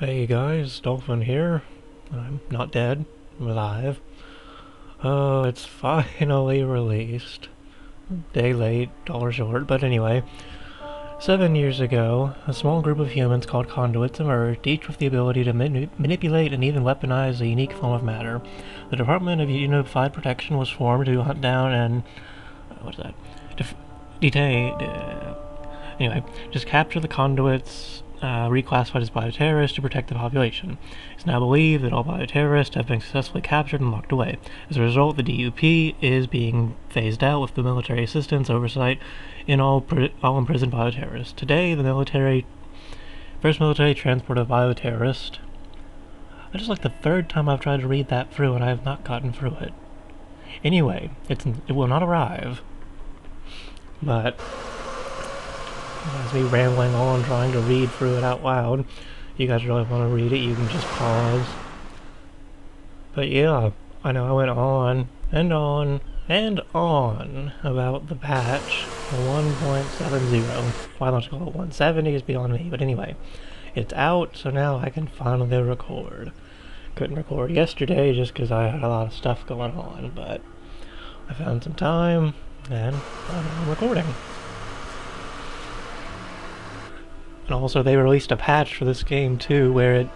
Hey guys, Dolphin here. I'm not dead. I'm alive. Oh, it's finally released. Day late, dollar short, but anyway. 7 years ago, a small group of humans called conduits emerged, each with the ability to manipulate and even weaponize a unique form of matter. The Department of Unified Protection was formed to hunt down and... what's that? Detain... Anyway, just capture the conduits, reclassified as bioterrorists to protect the population. It's now believed that all bioterrorists have been successfully captured and locked away. As a result, the DUP is being phased out with the military assistance oversight in all imprisoned bioterrorists. Today, the first military transport of bioterrorists. I just like the third time I've tried to read that through and I have not gotten through it. Anyway, it will not arrive. But as me rambling on trying to read through it out loud. If you guys really want to read it, you can just pause. But yeah, I know I went on and on and on about the patch 1.70. Why don't you call it 170 is beyond me, but anyway. It's out, so now I can finally record. Couldn't record yesterday just because I had a lot of stuff going on, but I found some time and I'm recording. And also they released a patch for this game too, where it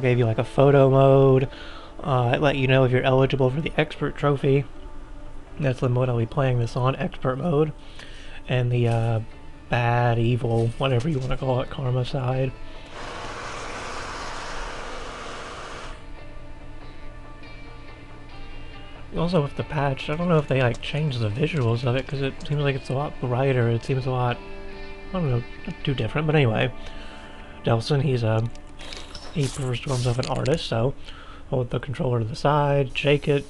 gave you like a photo mode. It let you know if you're eligible for the expert trophy. That's the mode I'll be playing this on, expert mode. And the bad, evil, whatever you want to call it, karma side. Also with the patch, I don't know if they like changed the visuals of it, because it seems like it's a lot brighter. It seems a lot, I don't know, not too different, but anyway. Delson, he prefers to call himself an artist, so hold the controller to the side, shake it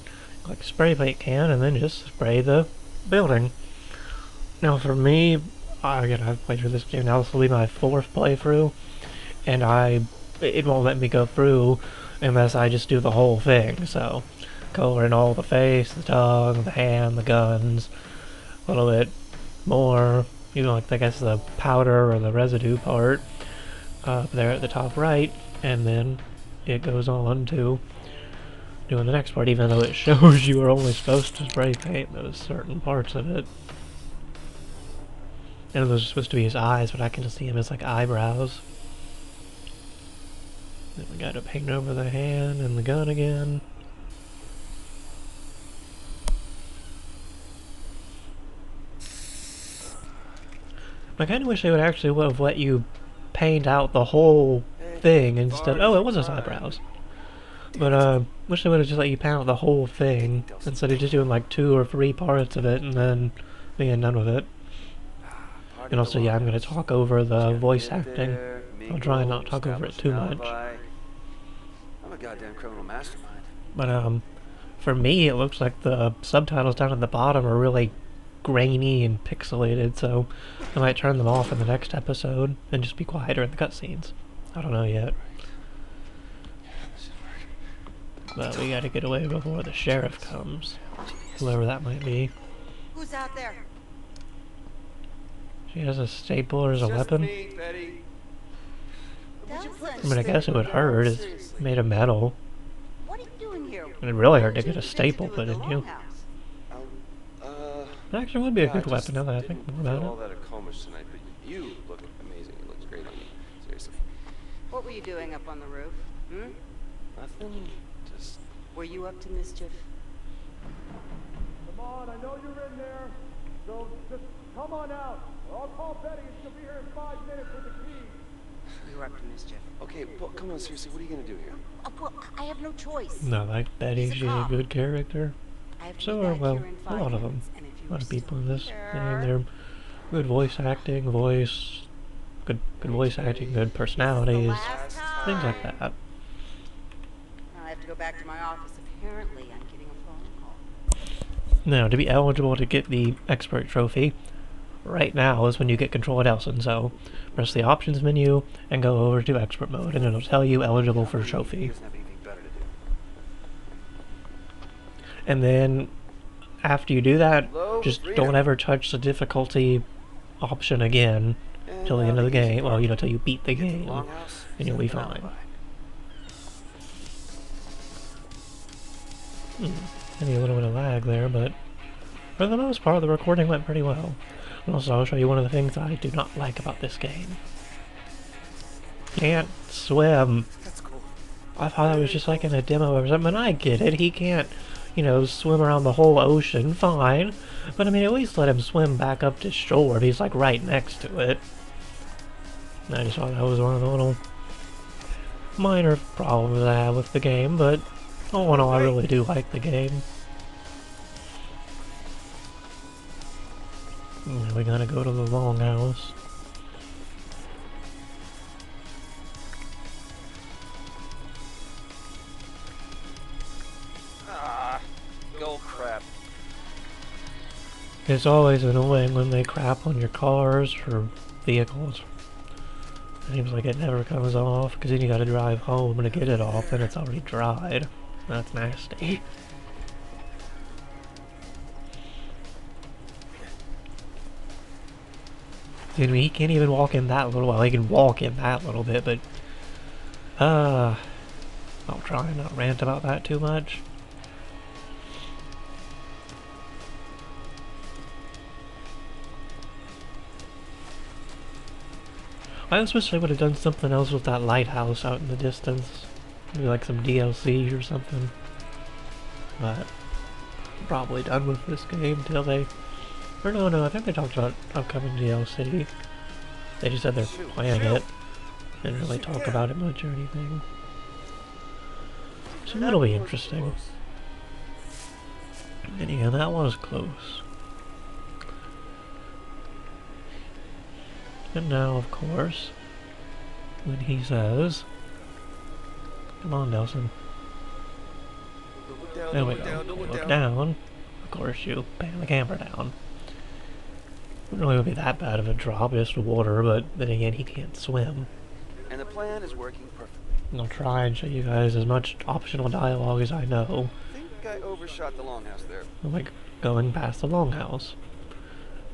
like a spray paint can, and then just spray the building. Now for me, again, I've played through this game now, this will be my 4th playthrough, and it won't let me go through unless I just do the whole thing, so coloring all the face, the tongue, the hand, the guns, a little bit more, you know, like I guess the powder or the residue part up there at the top right, and then it goes on to doing the next part, even though it shows you are only supposed to spray paint those certain parts of it. And those are supposed to be his eyes, but I can just see him as like eyebrows. Then we got to paint over the hand and the gun again. I kind of wish they would actually would have let you paint out the whole thing instead. Oh, it was his eyebrows. But wish they would have just let you paint out the whole thing instead of just doing like 2 or 3 parts of it and then being done with it. And also, yeah, I'm going to talk over the voice acting. I'll try and not talk over it too much. I'm a goddamn criminal mastermind. But for me, it looks like the subtitles down at the bottom are really grainy and pixelated, so I might turn them off in the next episode and just be quieter in the cutscenes. I don't know yet. But we gotta get away before the sheriff comes. Whoever that might be. Who's out there? She has a stapler as a weapon. Me, Betty. I mean, I guess it would hurt. It's made of metal. What are you doing here? It'd really hurt to get a staple put in you. It actually would be a good weapon now that I think more about all it. that accomplished tonight, but you look amazing. It looks great on you. Seriously. What were you doing up on the roof? Nothing. Just. Were you up to mischief? Come on, I know you're in there. So just come on out. Or I'll call Betty and she'll be here in 5 minutes with the key. You were up to mischief. Okay, well, come on, seriously. What are you gonna do here? Well, I have no choice. Not like Betty, she's a good character. I have to So be are, back well, here in a 5 lot of them. minutes, and if you A lot were of people in still this here- game, they're good voice acting, good voice acting, good personalities, things like that. Now I have to go back to my office. Apparently, I'm getting a phone call. Now, to be eligible to get the expert trophy, right now is when you get control at Elson, so press the options menu and go over to expert mode, and it'll tell you eligible for trophy. He doesn't have anything better to do. And then, after you do that, just don't ever touch the difficulty option again till the end of the game, well, you know, till you beat the game, and you'll be fine. Maybe a little bit of lag there, but for the most part, the recording went pretty well. And also, I'll show you one of the things I do not like about this game. Can't swim. That's cool. I thought it was just like in a demo or something, and I get it. He can't, you know, swim around the whole ocean, fine. But I mean, at least let him swim back up to shore if he's like right next to it. And I just thought that was one of the little minor problems I have with the game, but all in all, I really do like the game. And we gotta go to the longhouse. Ah, go crap. It's always annoying when they crap on your cars or vehicles. It seems like it never comes off, because then you gotta drive home to get it off and it's already dried. That's nasty. I mean, he can't even walk in that little, well, he can walk in that little bit, but, I'll try and not rant about that too much. I just wish they would have done something else with that lighthouse out in the distance. Maybe like some DLC or something. But I'm probably done with this game till they... Or no, I think they talked about upcoming DLC. They just said they're playing it. Didn't really talk about it much or anything. So that'll be interesting. And yeah, that was close. And now, of course, when he says, come on, Nelson. There we go. Look down. Of course, you pan the camera down. Wouldn't really be that bad of a drop, just water, but then again, he can't swim. And the plan is working perfectly. And I'll try and show you guys as much optional dialogue as I know. I think I overshot the longhouse there. Like going past the longhouse.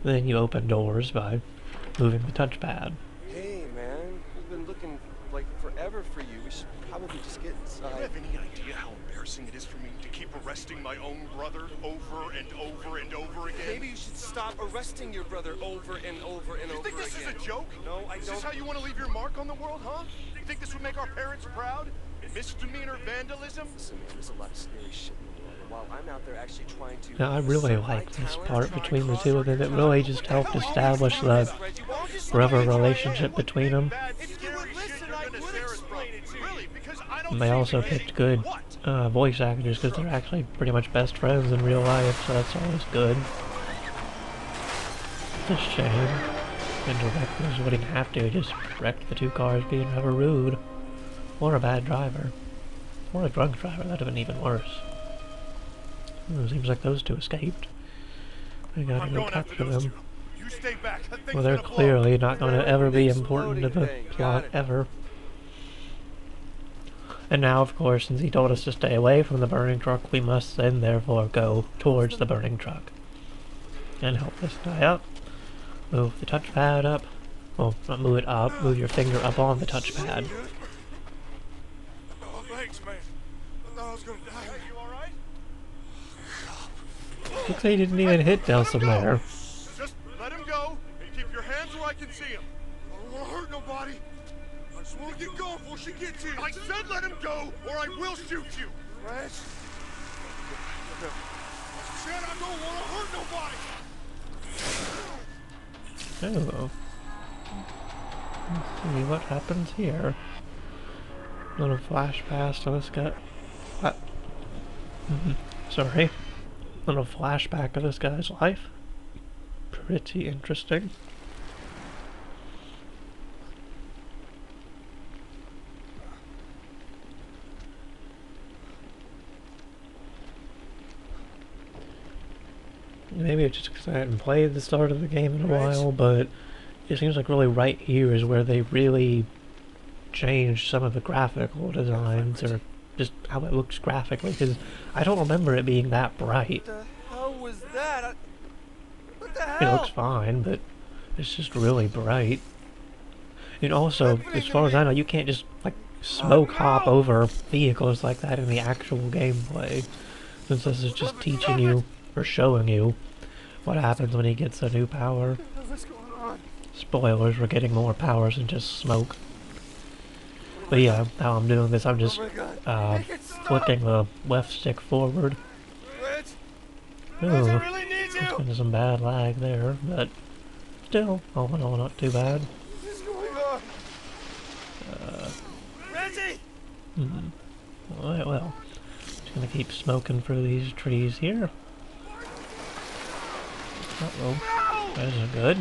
Then you open doors by moving the touchpad. Hey, man. We've been looking like forever for you. We should probably just get Do you inside. have any idea how embarrassing it is for me to keep arresting my own brother over and over and over again? Maybe you should stop arresting your brother over and over and You over think this again. is a joke? No, I Is don't. this how you want to leave your mark on the world, huh? You think this would make our parents proud? Misdemeanor vandalism? Listen, man, there's a lot of scary shit in the world. And while I'm out there actually trying to... Now, I really assert my like this talent, part try between the cross two of them. It really just helped establish the brother relationship between them. If you would listen, I would explain it to you. Really? Because I don't And they see also anything. picked good What? voice actors because they're actually pretty much best friends in real life, so that's always good. It's a shame. And directors wouldn't have to, just wrecked the two cars being rather rude. Or a bad driver. Or a drunk driver, that'd have been even worse. It seems like those two escaped. I gotta I'm go going after capture those them. two. You stay back. That thing's Well, they're gonna blow. clearly not going to Right, ever be big important to the exploding thing. Got plot it. ever. And now, of course, since he told us to stay away from the burning truck, we must then therefore go towards the burning truck. And help this guy up. Move the touchpad up. Well, not move it up, move your finger up on the touchpad. Oh, thanks, man. I thought I was gonna die. Hey, you all right? Looks like he didn't even hit Nelson there. Just let him go and keep your hands where I can see him. I don't want to hurt nobody. I just want to get going before she gets here. I said let him go, or I will shoot you. Flash. I said I don't want to hurt nobody. Oh. Let's see what happens here. Little flash past to this guy. What? Sorry. Little flashback of this guy's life. Pretty interesting. Maybe it's just because I hadn't played the start of the game in a while, but it seems like really right here is where they really changed some of the graphical designs, or just how it looks graphically, because I don't remember it being that bright. What the hell was that? What the It hell? looks fine, but it's just really bright. And also, as far as I know, you can't just, like, smoke hop over vehicles like that in the actual gameplay. since this is just teaching you, or showing you, what happens when he gets a new power. What's going on? Spoilers, we're getting more powers than just smoke. But yeah, how I'm doing this, I'm just Oh my God. Make it stop. flicking the left stick forward. Reg, Ooh, Reg, I really need there's you. been some bad lag there, but still, all in all, not too bad. What's going on? Reggie! Alright, well, just gonna keep smoking through these trees here. Uh-oh, that isn't good.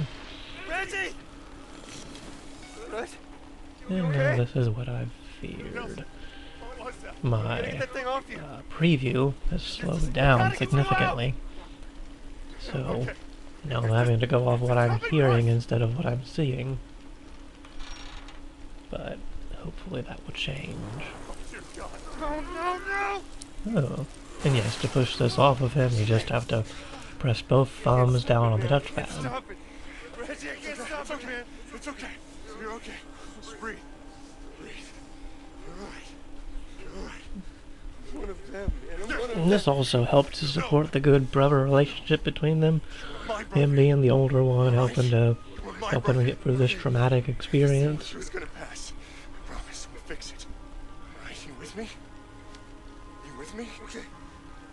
Reggie! Reg? And okay? now this is what I've feared. What was that? My Get that thing off you. preview has slowed down significantly. So Okay. now I'm having to go off what I'm hearing instead of what I'm seeing. But hopefully that will change. Dear God. No, no, no! Oh, and yes, to push this off of him, you just have to press both thumbs down on the touchpad. Stop it! Reggie, I can't stop it, man! It's okay. You're okay. Just breathe. Breathe. You're alright. You're alright. I'm one of them, man. I'm one of And this also helped to support the good brother relationship between them. my brother. Him being the older one, helping We're my him brother. get through this traumatic experience. It's gonna pass. I promise. We'll fix it. Alright, you with me? You with me? Okay.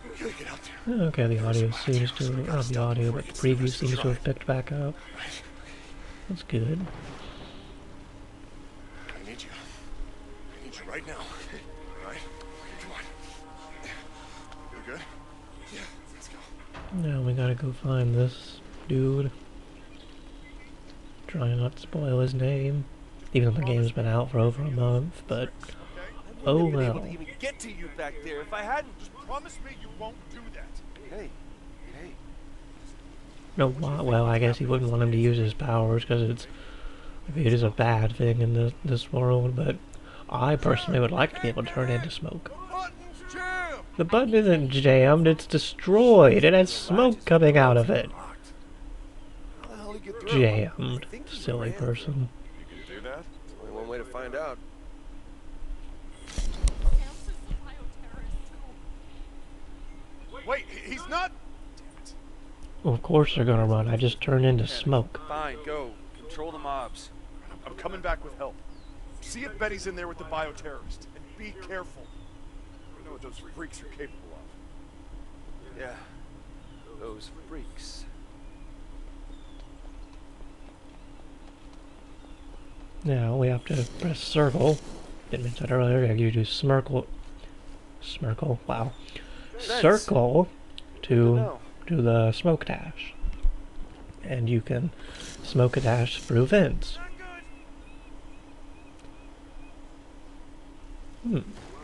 We gotta get out there. Okay, the audio seems to, not the audio, but the preview seems to have picked back up. Right. That's good. I need you. I need you right now. Alright? Come on. You good? Yeah, let's go. Now we gotta go find this dude. Try not to spoil his name. Even though the game's been out for over a month, but oh Wouldn't have been able well. to even get to you back there if I hadn't. Just promise me you won't do that. Hey, hey. No, well, I guess he wouldn't want him to use his powers because it is a bad thing in this world, but I personally would like to be able to turn into smoke. Button's jammed! The button isn't jammed, it's destroyed. It has smoke coming out of it. Locked. How the hell did he get through? Jammed. Silly person. You can do that? Only one way to find out. Wait, he's not. Well, of course they're gonna run. I just turned into smoke. Fine, go. Control the mobs. I'm coming back with help. See if Betty's in there with the bioterrorist. And be careful. You know what those freaks are capable of. Yeah. Those freaks. Now we have to press circle. Didn't mention that earlier. You do smirkle. Smirkle. Wow. Circle to do the smoke dash. And you can smoke a dash through vents.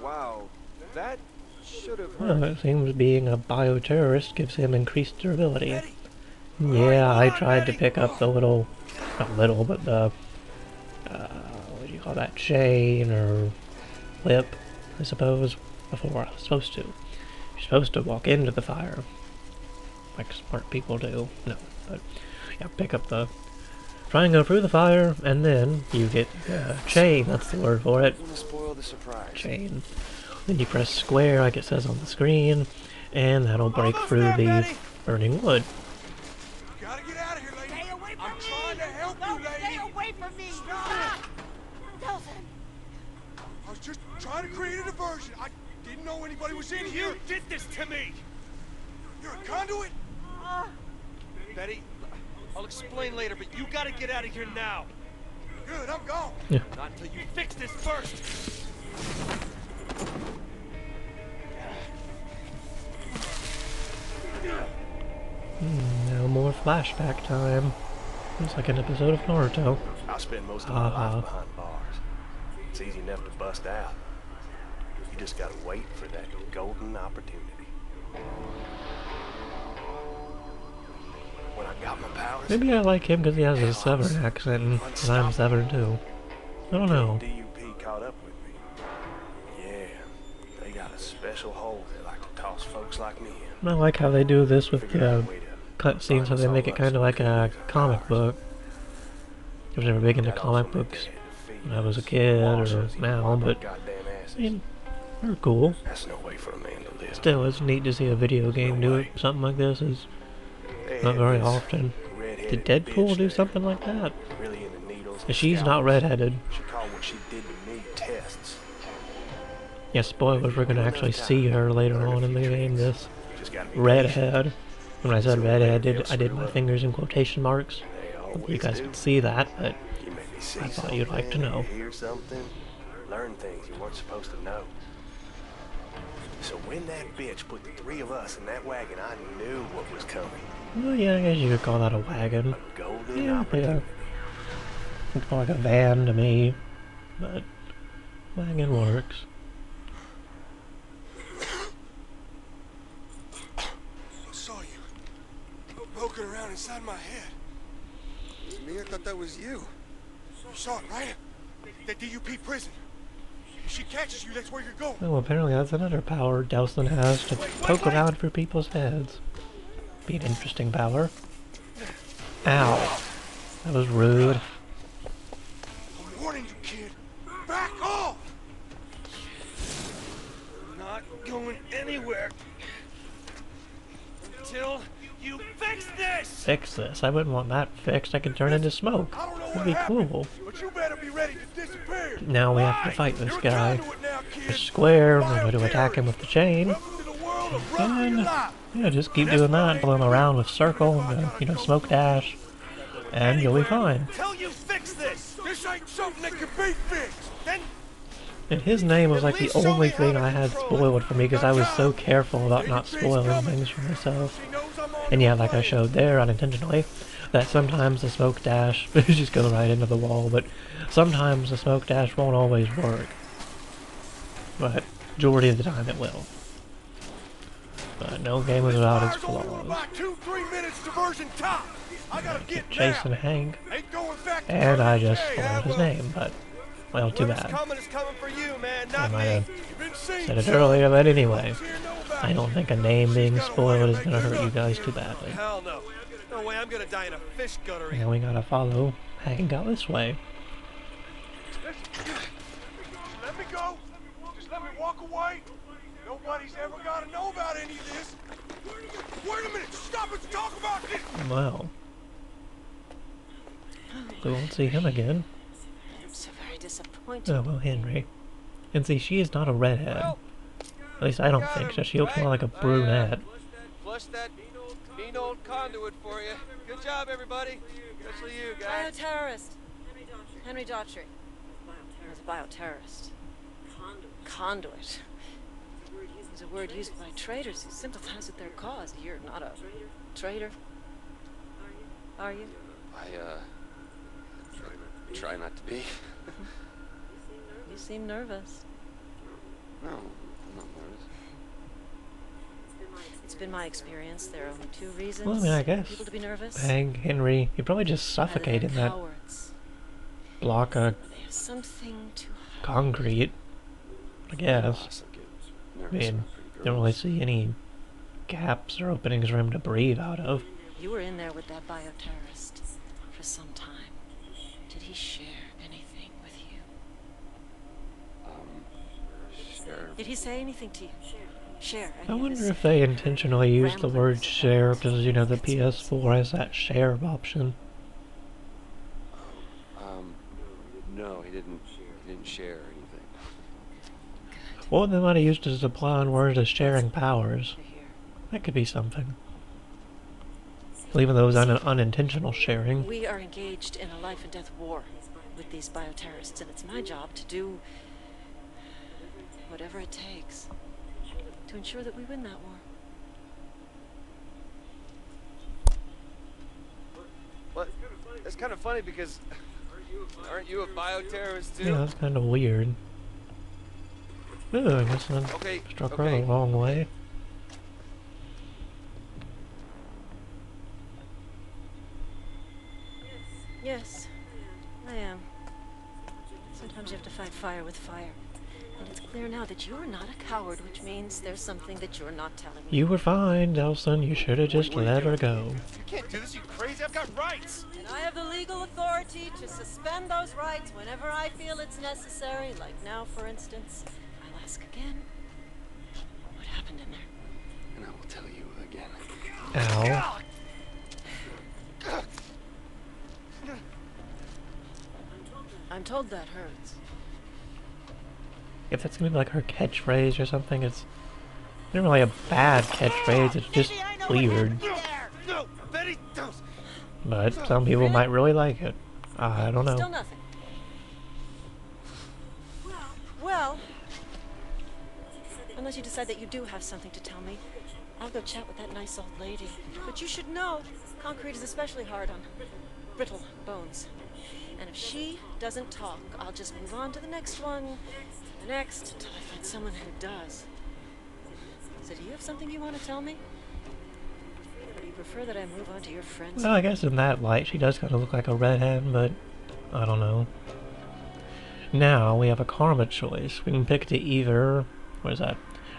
Wow. That should have Well, hurt. it seems being a bioterrorist gives him increased durability. Yeah, I tried to pick up the little, not little, but the, what do you call that, chain or whip, I suppose, before I was supposed to. You're supposed to walk into the fire, like smart people do. No, but yeah, pick up the, try and go through the fire, and then you get chain, that's the word for it, I want to spoil the surprise. chain. Then you press square like it says on the screen, and that'll break through the burning wood. You gotta get out of here, lady. Stay away from I'm me! trying to help No, you, lady. stay away from me! Stop! Nelson! I was just trying to create a diversion. I didn't know anybody was in here. You did this to me! You're a conduit? Betty, I'll explain later, but you gotta get out of here now. Good, I'm gone. Not until you fix this first. Now more flashback time. It's like an episode of Naruto. I spend most of my life behind bars. It's easy enough to bust out. You just gotta wait for that golden opportunity. When I got my powers, Maybe I like him because he has a Southern accent, and I'm Southern too. I don't know. DUP caught up with me. Yeah, they got a special hole they like to toss folks like me in. I like how they do this with Figure the out a way to cutscenes, so they make it kind of like a comic book. I was never big into That also comic meant they books had to feed when I was a us. kid Wash or us, eat now, our but goddamn asses. I mean, They're cool. That's no way for a man to live. Still, it's neat to see a video game do it. Something like this is not very often. Did Deadpool do something like that? Really into needles. She's not redheaded. She called what she did to me tests. Yeah, spoilers, we're gonna actually see her later on in the game, this Just gotta be redhead. When I said redhead, I did my fingers in quotation marks. They You always guys do. can see that, but You made me see I thought you'd like to know. Hear something, learn things you weren't supposed to know. So when that bitch put the three of us in that wagon, I knew what was coming. well, yeah, I guess you could call that a wagon. A golden Yeah, opportunity. it's more like a van to me, but wagon works. I saw you poking around inside my head. It's me? I thought that was you. You saw it, right? That DUP prison. If she catches you, that's where you're going. Oh, apparently that's another power Delson has, to poke around for people's heads. Be an interesting power. Ow. That was rude. I'm warning you, kid. Back off! I'm not going anywhere until you fix this! Fix this. I wouldn't want that fixed. I could turn into smoke. I don't know That'd what be happened, cool. but you better be ready to disappear. Now we have to Right. fight this You're guy. down to it now, kid. It's square, we're going to attack him with the chain. Welcome to the world of rough And, your life. yeah, just keep doing that. Pull him around with circle, and, smoke dash. And you'll be fine. Till you fix this. This ain't something that can be fixed. Then And his name was like the only thing I had spoiled for me because I was so careful about not spoiling things for myself. she knows I'm on And the yeah, like I way. showed there unintentionally, that sometimes the smoke dash just go right into the wall, but sometimes the smoke dash won't always work. But majority of the time it will. But no game is without its Fire's only flaws. about 2-3 minutes diversion top. I gotta get Chasing now. Hank, Ain't going back to and I work just today, spoiled his well, name, but well, too Whoever's bad. coming is coming for you, man, I not might me. have You've been seen, said it son. earlier, but anyway, Folks here know about I you. don't think a name being She's got a way spoiled to is make gonna it hurt you look guys here. too badly. Hell no. No way I'm gonna die in a fish guttery. Now we gotta follow Hank out this way. Listen, let me go. Just let me walk away. Nobody's ever got to know about any of this. Wait a minute. Stop it. Talk about this. Well, we won't see him again. I'm so very disappointed. Oh, well, Henry. And see, she is not a redhead. At least I don't think so. She looks more like a brunette. Flush that mean old conduit for you. Good job, everybody. Especially you guys. Bioterrorist. Henry Daughtry. He's a bioterrorist. Conduit. Is a word used by traitors who sympathize with their cause. You're not a traitor. Are you? Try not to be. You seem nervous. No, I'm not nervous. It's been my experience. There are only two reasons Well, I mean, I for guess people to be nervous. Hank, Henry, you probably just Either suffocate they're in that cowards, block of or they have something to hide. concrete. I guess. Also get I nervous mean, around pretty don't really girls. see any gaps or openings for him to breathe out of. You were in there with that bioterrorist for some time. Did he share anything with you? Sure. Did he say anything to you? Share any I of wonder his if they intentionally used the word ramblings share about because, the that's PS4 has that share option. No, he didn't share anything. Or they might have used it as a play on words as sharing powers. to hear. That could be something. Even though it was unintentional sharing. We are engaged in a life and death war with these bioterrorists, and it's my job to do whatever it takes to ensure that we win that war. What? That's kind of funny because aren't you a bioterrorist too? Yeah, that's kind of weird. Ooh, I guess I Okay, struck her okay. the wrong way. Yes, I am. Sometimes you have to fight fire with fire. And it's clear now that you're not a coward, which means there's something that you're not telling me. You were fine, Delson. You should have just let her go. You can't do this, you crazy. I've got rights. And I have the legal authority to suspend those rights whenever I feel it's necessary, like now, for instance. I'll ask again. happened in there. And I will tell you again. Ow. I'm told that hurts. If that's gonna be like her catchphrase or something, it's not really a bad catchphrase, it's just weird. No, Betty, don't. But some people might really like it. I don't know. Still nothing. Well, unless you decide that you do have something to tell me, I'll go chat with that nice old lady. But you should know, concrete is especially hard on brittle bones. And if she doesn't talk, I'll just move on to the next one, the next, until I find someone who does. So do you have something you want to tell me? Or do you prefer that I move on to your friends? Well, I guess in that light, she does kind of look like a redhead, but I don't know. Now, we have a karma choice. We can pick to either, what is that?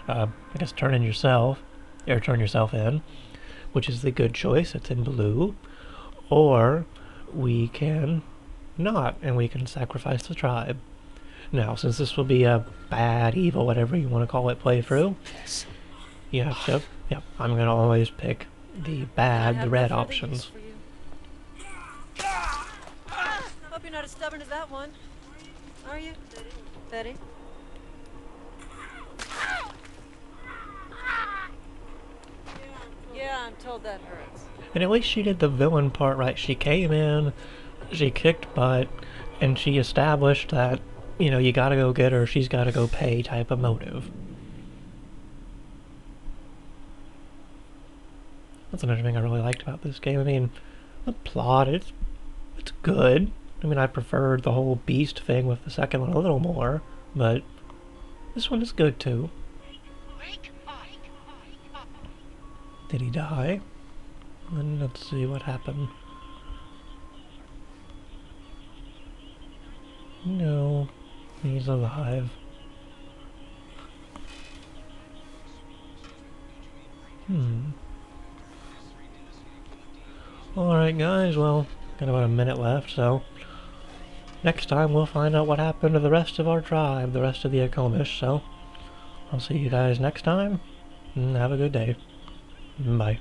I guess turn in yourself, or turn yourself in, which is the good choice, it's in blue. Or, we can not, and we can sacrifice the tribe. Now, since this will be a bad, evil, whatever you want to call it, playthrough, you have to, yep, I'm going to always pick the bad, the red options. Hope you're not as stubborn as that one. Are you, Betty? Yeah, I'm told that hurts. And at least she did the villain part right. She came in, she kicked butt, and she established that, you know, you gotta go get her, she's gotta go pay type of motive. That's another thing I really liked about this game. I mean, the plot, it's good. I mean, I preferred the whole beast thing with the second one a little more, but this one is good too. Did he die? And let's see what happened. No, he's alive. Alright guys, well, got about a minute left, so next time we'll find out what happened to the rest of our tribe, the rest of the inFAMOUS, so I'll see you guys next time, and have a good day. Bye.